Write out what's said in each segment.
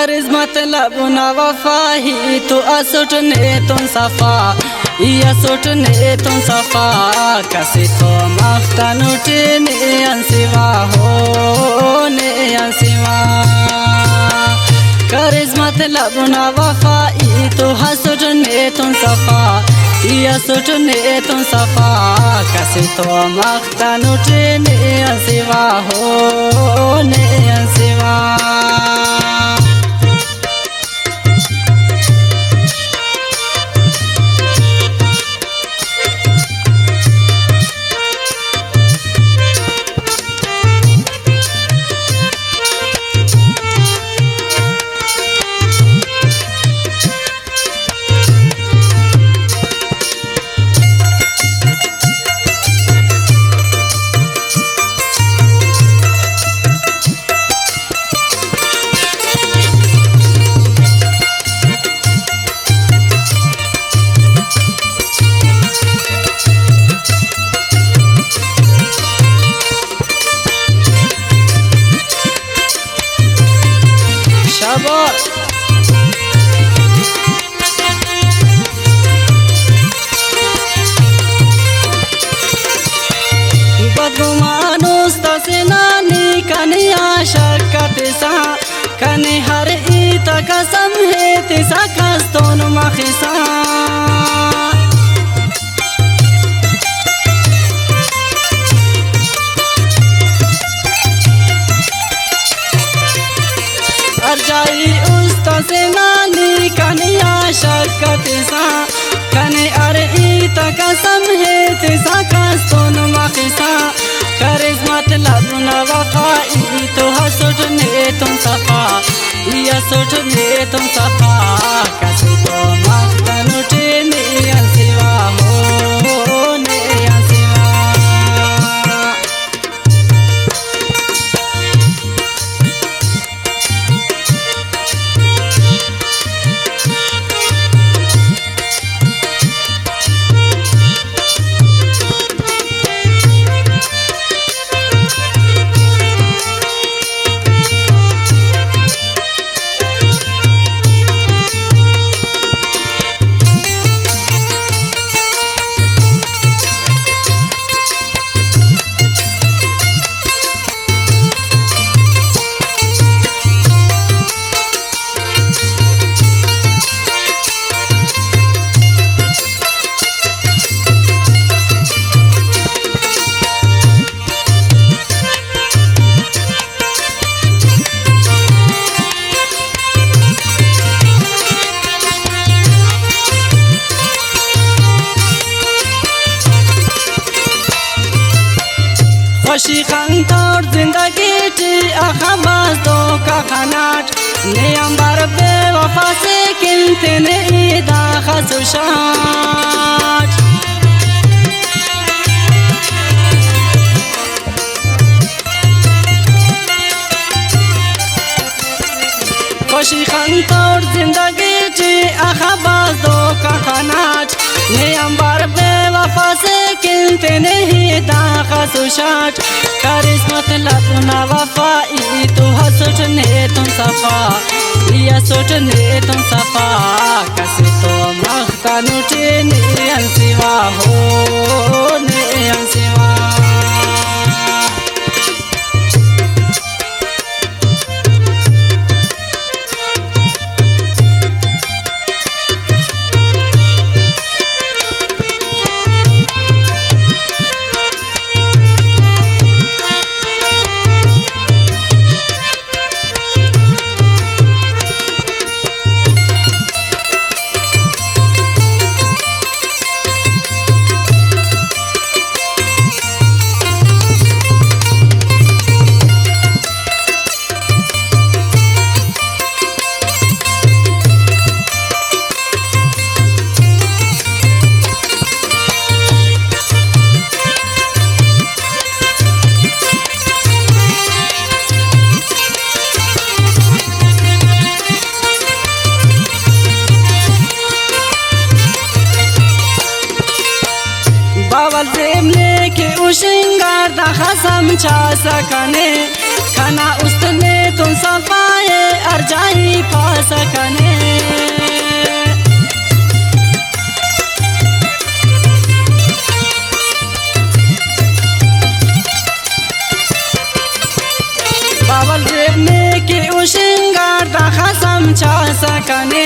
कर्ज मतलब ना वफाही तो असुटने तुम सफा या सुटने तुम सफा कसी तो मख्तनुटे ने अंसिवा हो ने अंसिवा कर्ज मतलब ना वफाही तो हसुटने तुम सफा या सुटने तुम सफा कसी तो मख्तनुटे ने अंसिवा हो ने अंसिवा बदमानुस तसनानी कनिया शक्कत सा कने हर ईत कसम है तिसा कस्तोन मखिसा अर्जाई उस तसनानी कनिया शक्कत सा कने हर ईत कसम है तिसा कस्तोन मखिसा कर्ज मतलब ना वफाई तो हसुटने तुम सफा या सुटने तुम सफा कसी तो मख्तनुटे ने अंसिवा हो ने अंसिवा खुशी खंतौर जिंदगी टी अखबास दो का खनाट ने अंबर बेवफा से किलते ने ईदा खसुशाट खुशी खंतौर जिंदगी टी अखबास दो का खनाट ने अंबर बेवफा से किलते ने ईदा खसुशाट कर्ज मतलब ना वफाई तो हसुटने तुम सफा या सुटने तुम सफा कसी तो मख्तनुटे ने अंसिवा हो ने अंसिवा बावल प्रेम लेके उशिंगार दा खसम छा सकने खाना उस्तने तुम सफाए अर्जाई पा सकने बावल रेबने के उशिंगार दाखा समझा सकने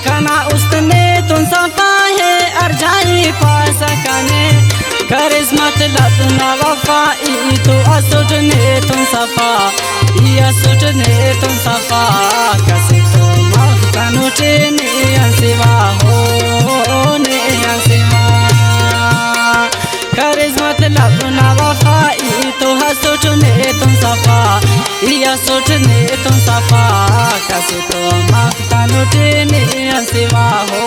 खाना उसने तुम सफा है अर्जाई पा सकने करिस मतलब ना वफाई तो असुटने तुम सफा या सुटने तुम सफा कसे तो मख्तनुटे ने अंसिवा हो ने अंसिवा करिस मतलब ना वफाई तो हसुटने तुम सफा या सुटने तुम सफा कसे तो मख्तनुटे ने अंसिवा हो